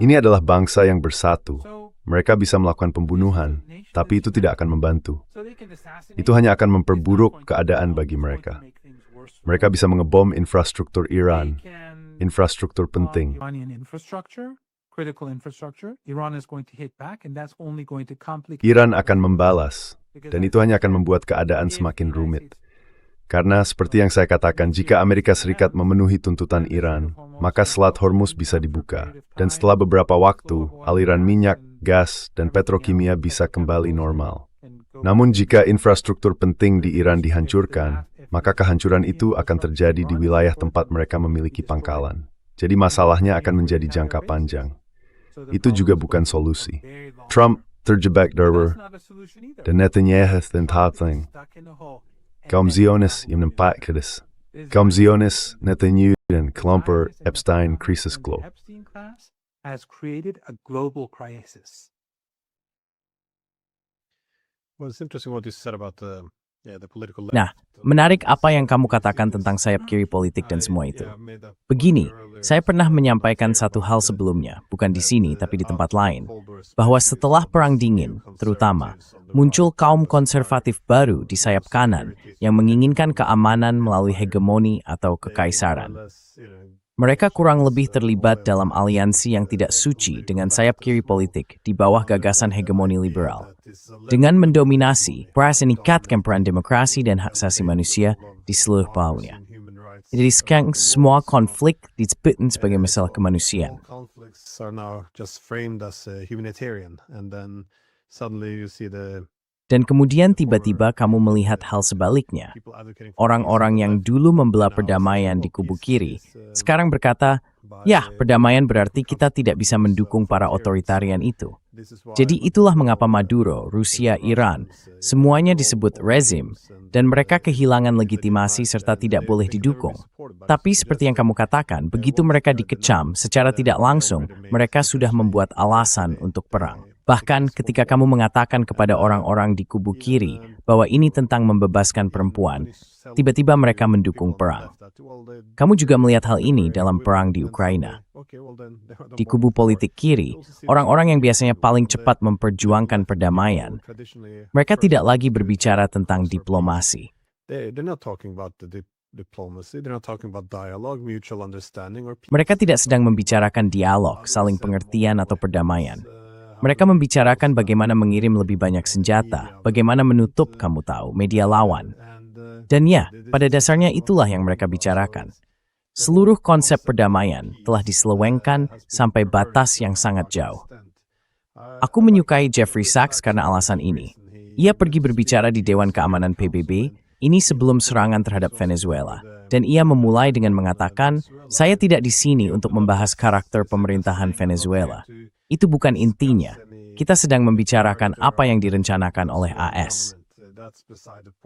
Ini adalah bangsa yang bersatu. Mereka bisa melakukan pembunuhan, tapi itu tidak akan membantu. Itu hanya akan memperburuk keadaan bagi mereka. Mereka bisa mengebom infrastruktur Iran, infrastruktur penting. Iran akan membalas, dan itu hanya akan membuat keadaan semakin rumit. Karena seperti yang saya katakan, jika Amerika Serikat memenuhi tuntutan Iran, maka Selat Hormuz bisa dibuka. Dan setelah beberapa waktu, aliran minyak, gas, dan petrokimia bisa kembali normal. Namun jika infrastruktur penting di Iran dihancurkan, maka kehancuran itu akan terjadi di wilayah tempat mereka memiliki pangkalan. Jadi masalahnya akan menjadi jangka panjang. Itu juga bukan solusi. Trump terjebak darur, dan Netanyahu tentang kaum Zionis yang nampak keras. Kaum Zionis, Netanyahu dan kelompok Epstein krisis global. Epstein class has created a global crisis. Well, it's interesting what you said about the political left. Nah, menarik apa yang kamu katakan tentang sayap kiri politik dan semua itu. Begini, saya pernah menyampaikan satu hal sebelumnya, bukan di sini tapi di tempat lain, bahwa setelah Perang Dingin, terutama, muncul kaum konservatif baru di sayap kanan yang menginginkan keamanan melalui hegemoni atau kekaisaran. Mereka kurang lebih terlibat dalam aliansi yang tidak suci dengan sayap kiri politik di bawah gagasan hegemoni liberal. Dengan mendominasi, peras menikatkan peran demokrasi dan hak asasi manusia di seluruh palaunya. Jadi sekarang semua konflik disebutkan sebagai masalah kemanusiaan. All conflicts are now just framed as humanitarian, and then suddenly you see the Dan kemudian tiba-tiba kamu melihat hal sebaliknya. people advocating for Orang-orang yang dulu membela perdamaian di kubu kiri, sekarang berkata, ya, perdamaian berarti kita tidak bisa mendukung para otoritarian itu. Jadi itulah mengapa Maduro, Rusia, Iran, semuanya disebut rezim, dan mereka kehilangan legitimasi serta tidak boleh didukung. Tapi seperti yang kamu katakan, begitu mereka dikecam, secara tidak langsung, mereka sudah membuat alasan untuk perang. Bahkan ketika kamu mengatakan kepada orang-orang di kubu kiri bahwa ini tentang membebaskan perempuan, tiba-tiba mereka mendukung perang. Kamu juga melihat hal ini dalam perang di Ukraina. Di kubu politik kiri, orang-orang yang biasanya paling cepat memperjuangkan perdamaian, mereka tidak lagi berbicara tentang diplomasi. they're not talking about the diplomacy, they're not talking about dialogue, mutual understanding, or peace. Mereka tidak sedang membicarakan dialog, saling pengertian atau perdamaian. Mereka membicarakan bagaimana mengirim lebih banyak senjata, bagaimana menutup, kamu tahu, media lawan. Dan ya, pada dasarnya itulah yang mereka bicarakan. Seluruh konsep perdamaian telah diselewengkan sampai batas yang sangat jauh. Aku menyukai Jeffrey Sachs karena alasan ini. Ia pergi berbicara di Dewan Keamanan PBB, ini sebelum serangan terhadap Venezuela. Dan ia memulai dengan mengatakan, saya tidak di sini untuk membahas karakter pemerintahan Venezuela. Itu bukan intinya. Kita sedang membicarakan apa yang direncanakan oleh AS.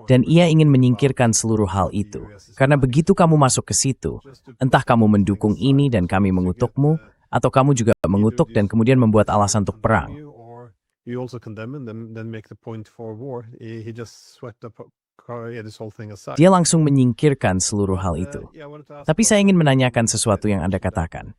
Dan ia ingin menyingkirkan seluruh hal itu. Karena begitu kamu masuk ke situ, entah kamu mendukung ini dan kami mengutukmu, atau kamu juga mengutuk dan kemudian membuat alasan untuk perang. You also condemn him, then make the point for war. He just swept this whole thing aside. Dia langsung menyingkirkan seluruh hal itu. Tapi saya ingin menanyakan sesuatu yang Anda katakan.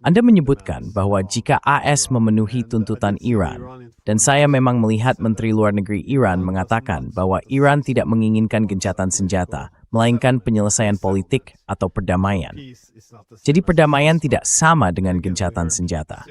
Anda menyebutkan bahwa jika AS memenuhi tuntutan Iran, dan saya memang melihat Menteri Luar Negeri Iran mengatakan bahwa Iran tidak menginginkan gencatan senjata, melainkan penyelesaian politik atau perdamaian. Jadi perdamaian tidak sama dengan gencatan senjata.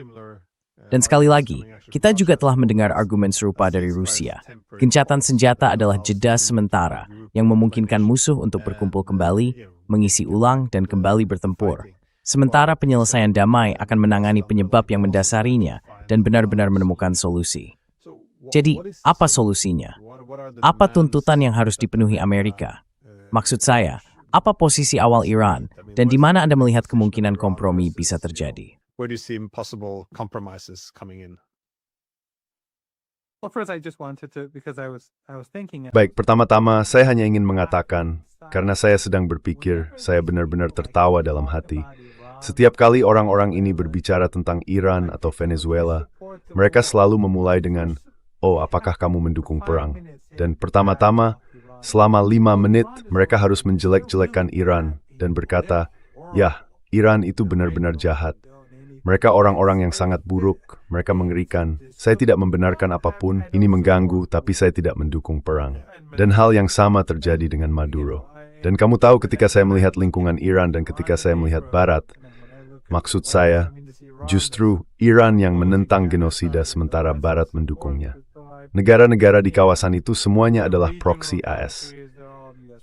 Dan sekali lagi, kita juga telah mendengar argumen serupa dari Rusia. Gencatan senjata adalah jeda sementara yang memungkinkan musuh untuk berkumpul kembali, mengisi ulang, dan kembali bertempur. Sementara penyelesaian damai akan menangani penyebab yang mendasarinya dan benar-benar menemukan solusi. Jadi, apa solusinya? Apa tuntutan yang harus dipenuhi Amerika? Maksud saya, apa posisi awal Iran, dan di mana Anda melihat kemungkinan kompromi bisa terjadi? Where do you see possible compromises coming in? Well, first I just wanted to, because I was thinking. Baik, pertama-tama saya hanya ingin mengatakan, karena saya sedang berpikir, saya benar-benar tertawa dalam hati. Setiap kali orang-orang ini berbicara tentang Iran atau Venezuela, mereka selalu memulai dengan, oh, apakah kamu mendukung perang? Dan pertama-tama, selama 5 menit, mereka harus menjelek-jelekkan Iran dan berkata, ya, Iran itu benar-benar jahat. Mereka orang-orang yang sangat buruk, mereka mengerikan. Saya tidak membenarkan apapun, ini mengganggu, tapi saya tidak mendukung perang. Dan hal yang sama terjadi dengan Maduro. Dan kamu tahu ketika saya melihat lingkungan Iran dan ketika saya melihat Barat, maksud saya, justru Iran yang menentang genosida sementara Barat mendukungnya. Negara-negara di kawasan itu semuanya adalah proksi AS.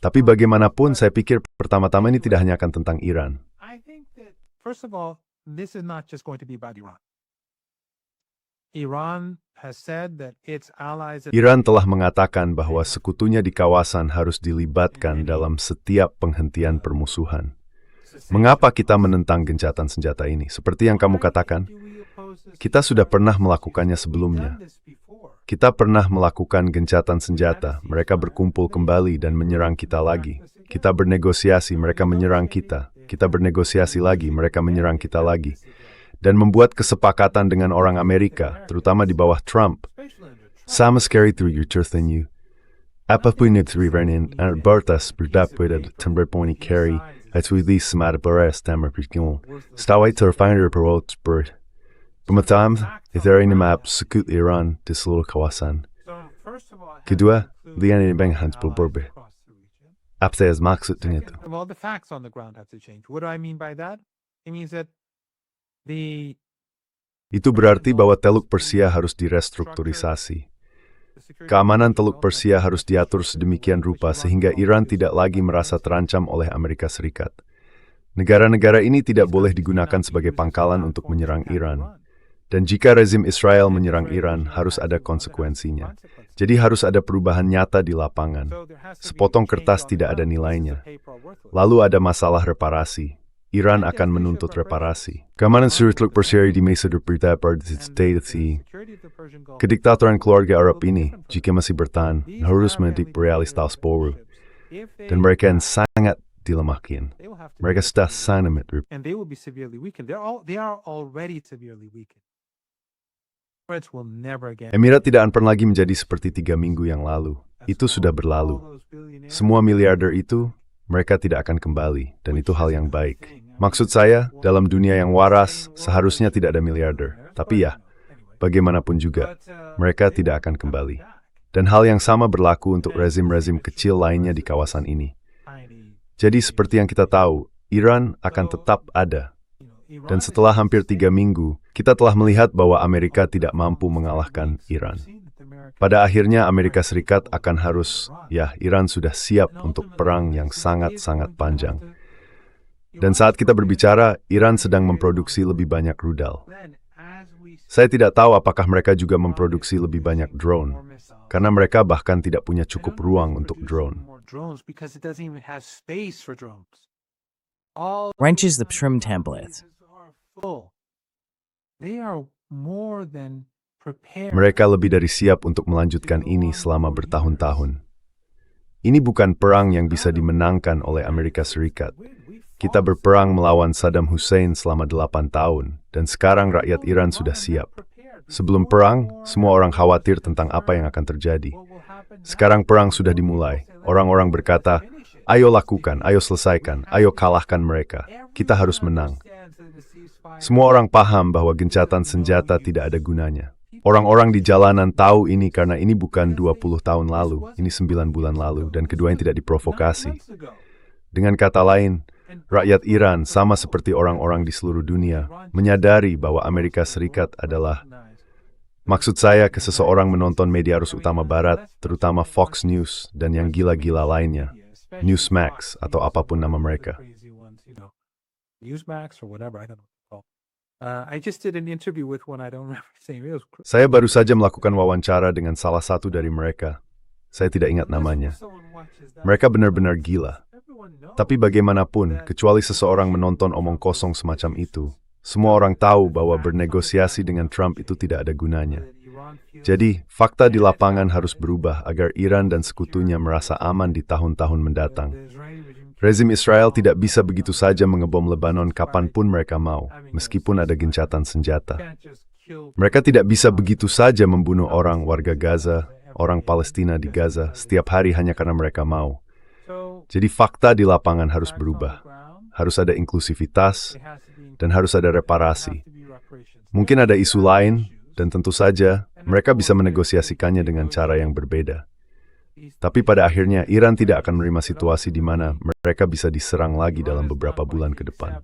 Tapi bagaimanapun, saya pikir pertama-tama ini tidak hanya akan tentang Iran. I think that, first of all, this is not just going to be about Iran. Iran has said that its allies. Iran telah mengatakan bahwa sekutunya di kawasan harus dilibatkan dalam setiap penghentian permusuhan. Mengapa kita menentang gencatan senjata ini? Seperti yang kamu katakan, kita sudah pernah melakukannya sebelumnya. Kita pernah melakukan gencatan senjata, mereka berkumpul kembali dan menyerang kita lagi. Kita bernegosiasi, mereka menyerang kita. kita bernegosiasi lagi, mereka menyerang kita lagi. Dan membuat kesepakatan dengan orang Amerika, terutama di bawah Trump. Sama sekali tertenyu. Apapun itu rivernin, Albertas berdapat tempat poni carry, itu di semata beres tamar perkong. Stawai terfinder perot spurt. Pematam, itu ini map sekut Iran di seluruh kawasan. Kedua, lian ini bang hans berbe. Apa saya maksud dengan itu? Well, the facts on the ground have to change. What do I mean by that? It means that the Itu berarti bahwa Teluk Persia harus direstrukturisasi. Keamanan Teluk Persia harus diatur sedemikian rupa sehingga Iran tidak lagi merasa terancam oleh Amerika Serikat. Negara-negara ini tidak boleh digunakan sebagai pangkalan untuk menyerang Iran. Dan jika rezim Israel menyerang Iran, harus ada konsekuensinya. Jadi harus ada perubahan nyata di lapangan. Sepotong kertas tidak ada nilainya. Lalu ada masalah reparasi. Iran akan menuntut reparasi. Keamanan Teluk Persia di masa depan Kediktatoran keluarga Arab ini, jika masih bertahan, harus mendidik realitas baru. Dan mereka yang sangat dilemahkan. Mereka sudah sangat and they will be severely weakened. They are already severely weakened. Emirates will never again. Emirat tidak akan pernah lagi menjadi seperti 3 minggu yang lalu. Itu sudah berlalu. Semua miliarder itu, mereka tidak akan kembali, dan itu hal yang baik. Maksud saya, dalam dunia yang waras, seharusnya tidak ada miliarder. Tapi ya, bagaimanapun juga, mereka tidak akan kembali. Dan hal yang sama berlaku untuk rezim-rezim kecil lainnya di kawasan ini. Jadi seperti yang kita tahu, Iran akan tetap ada. Dan setelah hampir 3 minggu, kita telah melihat bahwa Amerika tidak mampu mengalahkan Iran. Pada akhirnya Amerika Serikat akan harus, Iran sudah siap untuk perang yang sangat-sangat panjang. Dan saat kita berbicara, Iran sedang memproduksi lebih banyak rudal. Saya tidak tahu apakah mereka juga memproduksi lebih banyak drone, karena mereka bahkan tidak punya cukup ruang untuk drone. Wrenches the trim template. They are more than prepared. Mereka lebih dari siap untuk melanjutkan ini selama bertahun-tahun. Ini bukan perang yang bisa dimenangkan oleh Amerika Serikat. Kita berperang melawan Saddam Hussein selama 8 tahun, dan sekarang rakyat Iran sudah siap. Sebelum perang, semua orang khawatir tentang apa yang akan terjadi. Sekarang perang sudah dimulai. Orang-orang berkata, ayo lakukan, ayo selesaikan, ayo kalahkan mereka. Kita harus menang. Semua orang paham bahwa gencatan senjata tidak ada gunanya. Orang-orang di jalanan tahu ini karena ini bukan 20 tahun lalu, ini 9 bulan lalu, dan keduanya tidak diprovokasi. Dengan kata lain, rakyat Iran sama seperti orang-orang di seluruh dunia menyadari bahwa Amerika Serikat adalah, maksud saya ke seseorang menonton media arus utama barat, terutama Fox News dan yang gila-gila lainnya, Newsmax atau apapun nama mereka. Newsmax or whatever, I don't know. I just did an interview with one, I don't remember his name. Saya baru saja melakukan wawancara dengan salah satu dari mereka. Saya tidak ingat namanya. Mereka benar-benar gila. Tapi bagaimanapun, kecuali seseorang menonton omong kosong semacam itu, semua orang tahu bahwa bernegosiasi dengan Trump itu tidak ada gunanya. Jadi, fakta di lapangan harus berubah agar Iran dan sekutunya merasa aman di tahun-tahun mendatang. Rezim Israel tidak bisa begitu saja mengebom Lebanon kapanpun mereka mau, meskipun ada gencatan senjata. Mereka tidak bisa begitu saja membunuh orang warga Gaza, orang Palestina di Gaza, setiap hari hanya karena mereka mau. Jadi fakta di lapangan harus berubah. Harus ada inklusivitas, dan harus ada reparasi. Mungkin ada isu lain, dan tentu saja mereka bisa menegosiasikannya dengan cara yang berbeda. Tapi pada akhirnya Iran tidak akan menerima situasi di mana mereka bisa diserang lagi dalam beberapa bulan ke depan.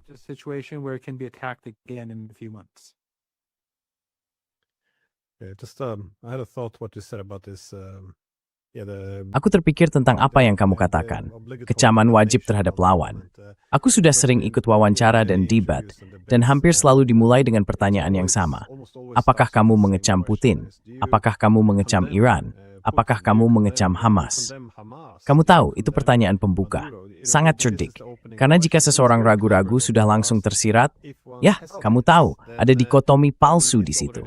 Aku terpikir tentang apa yang kamu katakan, kecaman wajib terhadap lawan. Aku sudah sering ikut wawancara dan debat, dan hampir selalu dimulai dengan pertanyaan yang sama. Apakah kamu mengecam Putin? Apakah kamu mengecam Iran? Apakah kamu mengecam Hamas? Kamu tahu, itu pertanyaan pembuka. Sangat cerdik. Karena jika seseorang ragu-ragu sudah langsung tersirat, kamu tahu, ada dikotomi palsu di situ.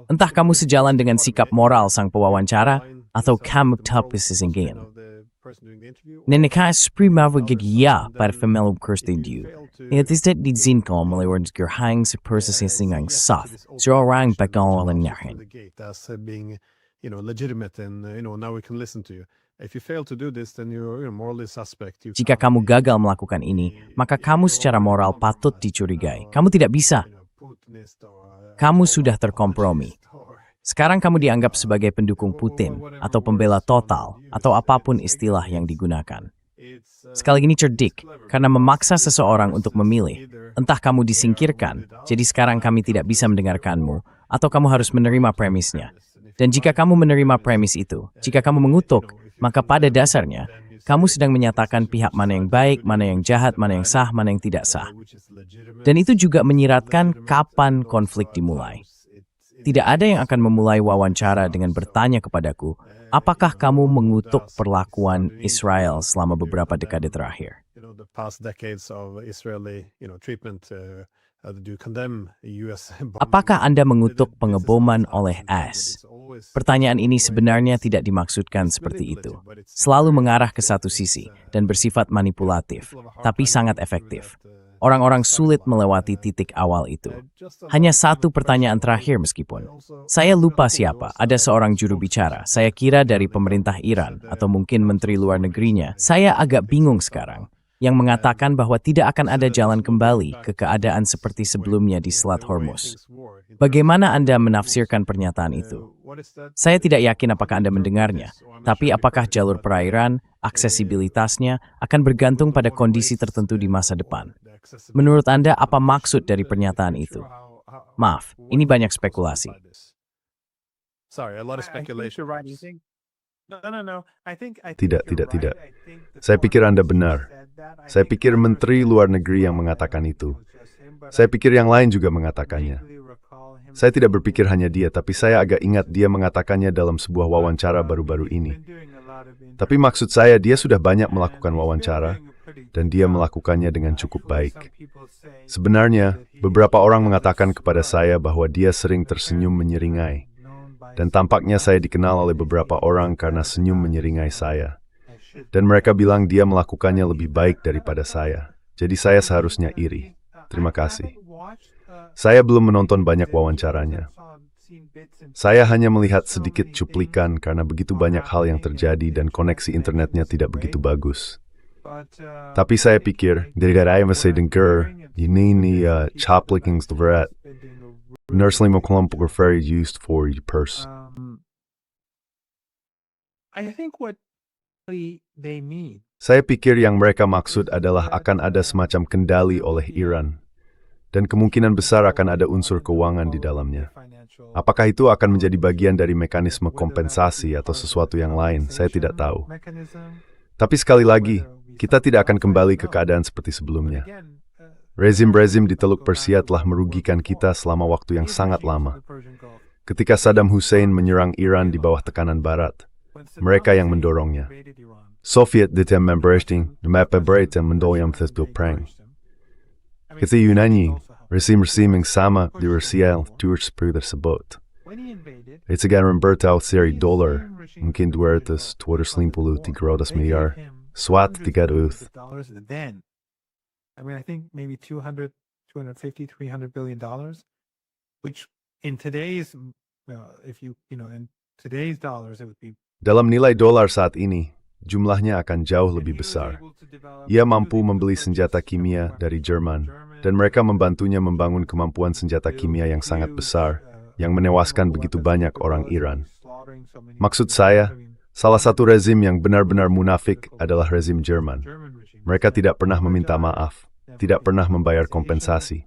Entah kamu sejalan dengan sikap moral sang pewawancara, atau kamu terpisah. Nenekah prima ya para femelum Kirstendu. Het is dat die zin kan melewens gerhang se persisting saf. So orang bakal nahin. As being, legitimate, and now we can listen to you. If you fail to do this, then you're morally suspect. Jika kamu gagal melakukan ini, maka kamu secara moral patut dicurigai. Kamu tidak bisa. Kamu sudah terkompromi. Sekarang kamu dianggap sebagai pendukung Putin, atau pembela total, atau apapun istilah yang digunakan. Sekali ini cerdik, karena memaksa seseorang untuk memilih. Entah kamu disingkirkan, jadi sekarang kami tidak bisa mendengarkanmu, atau kamu harus menerima premisnya. Dan jika kamu menerima premis itu, jika kamu mengutuk, maka pada dasarnya, kamu sedang menyatakan pihak mana yang baik, mana yang jahat, mana yang sah, mana yang tidak sah. Dan itu juga menyiratkan kapan konflik dimulai. Tidak ada yang akan memulai wawancara dengan bertanya kepadaku, apakah kamu mengutuk perlakuan Israel selama beberapa dekade terakhir? Apakah Anda mengutuk pengeboman oleh AS? Pertanyaan ini sebenarnya tidak dimaksudkan seperti itu. Selalu mengarah ke satu sisi dan bersifat manipulatif, tapi sangat efektif. Orang-orang sulit melewati titik awal itu. Hanya satu pertanyaan terakhir meskipun. Saya lupa siapa, ada seorang juru bicara, saya kira dari pemerintah Iran, atau mungkin menteri luar negerinya. Saya agak bingung sekarang, yang mengatakan bahwa tidak akan ada jalan kembali ke keadaan seperti sebelumnya di Selat Hormuz. Bagaimana Anda menafsirkan pernyataan itu? Saya tidak yakin apakah Anda mendengarnya, tapi apakah jalur perairan, aksesibilitasnya akan bergantung pada kondisi tertentu di masa depan. Menurut Anda, apa maksud dari pernyataan itu? Maaf, ini banyak spekulasi. Tidak. Saya pikir Anda benar. Saya pikir Menteri Luar Negeri yang mengatakan itu. Saya pikir yang lain juga mengatakannya. Saya tidak berpikir hanya dia, tapi saya agak ingat dia mengatakannya dalam sebuah wawancara baru-baru ini. Tapi maksud saya, dia sudah banyak melakukan wawancara, dan dia melakukannya dengan cukup baik. Sebenarnya, beberapa orang mengatakan kepada saya bahwa dia sering tersenyum menyeringai. Dan tampaknya saya dikenal oleh beberapa orang karena senyum menyeringai saya. Dan mereka bilang dia melakukannya lebih baik daripada saya. Jadi saya seharusnya iri. Terima kasih. Saya belum menonton banyak wawancaranya. Saya hanya melihat sedikit cuplikan karena begitu banyak hal yang terjadi dan koneksi internetnya tidak begitu bagus. Tapi saya pikir, dari saya masih dengar, ini cuplikan berat. Nursling kelompok very used for your purse. I think what they mean. Saya pikir yang mereka maksud adalah akan ada semacam kendali oleh Iran. Dan kemungkinan besar akan ada unsur keuangan di dalamnya. Apakah itu akan menjadi bagian dari mekanisme kompensasi atau sesuatu yang lain, saya tidak tahu. Tapi sekali lagi, kita tidak akan kembali ke keadaan seperti sebelumnya. Rezim-rezim di Teluk Persia telah merugikan kita selama waktu yang sangat lama. Ketika Saddam Hussein menyerang Iran di bawah tekanan Barat, mereka yang mendorongnya. Soviet ditem memberting, mendorong mendoyam tersebut perang. Ketika Yunani, rezim-rezim yang sama di Rusia seperti tersebut. Itu akan memberitahu seri dolar, mungkin 250-300 miliar, suat 300. I mean, I think maybe $250, $300 billion, which in today's, in today's dollars, it would be. Dalam nilai dolar saat ini, jumlahnya akan jauh lebih besar. Ia mampu membeli senjata kimia dari Jerman, dan mereka membantunya membangun kemampuan senjata kimia yang sangat besar, yang menewaskan begitu banyak orang Iran. Maksud saya, salah satu rezim yang benar-benar munafik adalah rezim Jerman. Mereka tidak pernah meminta maaf, tidak pernah membayar kompensasi.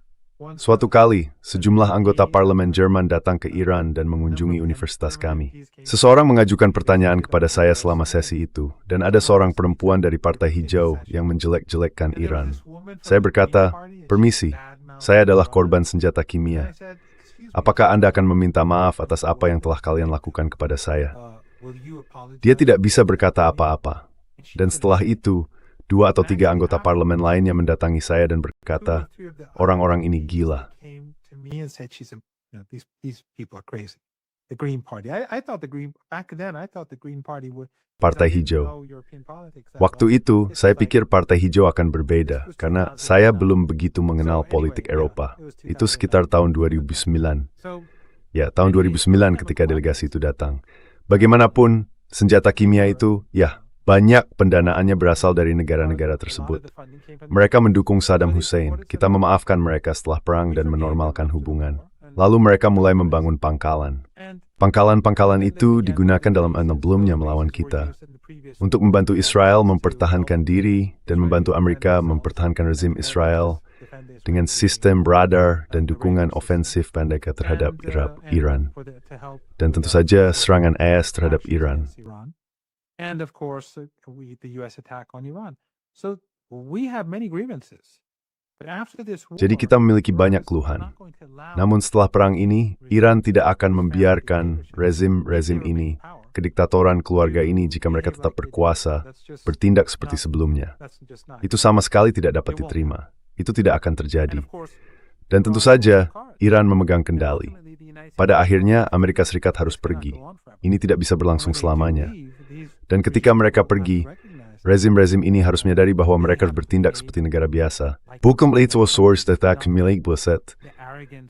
Suatu kali, sejumlah anggota parlemen Jerman datang ke Iran dan mengunjungi universitas kami. Seseorang mengajukan pertanyaan kepada saya selama sesi itu, dan ada seorang perempuan dari Partai Hijau yang menjelek-jelekkan Iran. Saya berkata, "Permisi, saya adalah korban senjata kimia. Apakah Anda akan meminta maaf atas apa yang telah kalian lakukan kepada saya?" Dia tidak bisa berkata apa-apa. Dan setelah itu, 2 atau 3 anggota parlemen lainnya mendatangi saya dan berkata, orang-orang ini gila. the Green Party. I thought back then I thought the Green Party would. Partai Hijau. Waktu itu, saya pikir Partai Hijau akan berbeda, karena saya belum begitu mengenal politik Eropa. Itu sekitar tahun 2009. Ya, tahun 2009 ketika delegasi itu datang. Bagaimanapun, senjata kimia itu, ya, banyak pendanaannya berasal dari negara-negara tersebut. Mereka mendukung Saddam Hussein. Kita memaafkan mereka setelah perang dan menormalkan hubungan. Lalu mereka mulai membangun pangkalan. Pangkalan-pangkalan itu digunakan dalam sebelumnya melawan kita. Untuk membantu Israel mempertahankan diri dan membantu Amerika mempertahankan rezim Israel dengan sistem radar dan dukungan ofensif mereka terhadap Iran. Dan tentu saja serangan AS terhadap Iran. And of course, the US attack on Iran. So we have many grievances. Jadi kita memiliki banyak keluhan. Namun setelah perang ini, Iran tidak akan membiarkan rezim ini, kediktatoran keluarga ini jika mereka tetap berkuasa, bertindak seperti sebelumnya. Itu sama sekali tidak dapat diterima. Itu tidak akan terjadi. Dan tentu saja, Iran memegang kendali. Pada akhirnya, Amerika Serikat harus pergi. Ini tidak bisa berlangsung selamanya. Dan ketika mereka pergi, rezim-rezim ini harus menyadari bahwa mereka harus bertindak seperti negara biasa. Bukan itu source data milik buset.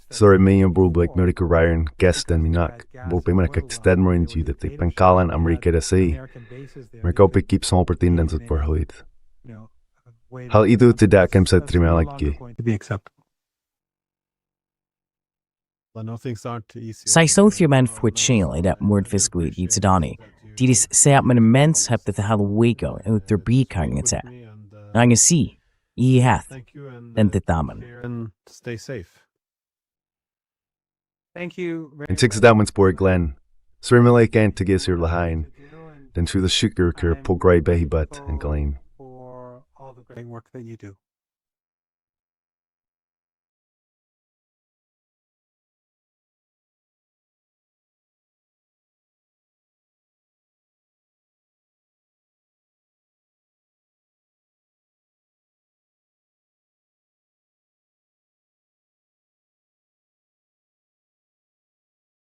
Sorry, menyebut baik mereka Ryan, Guest dan Minak. Bukan mereka stad merinci dari pangkalan Amerika Dasai. Mereka pikir semua pertindak terperhut. Hal itu tidak akan bisa diterima lagi. Zij Sothierman Fuitschil in dat moordviskuit iets Dani. Die is zeer met een mens hebt het hele week al en het erbij kan het zijn. En je ziet, je hath, en dit damen. Stay safe. Thank you. En six damenspoor Glen. Srimileken te gisir lahain. Dan through the sugar pograi behibat en Glen. For all the great work that you do.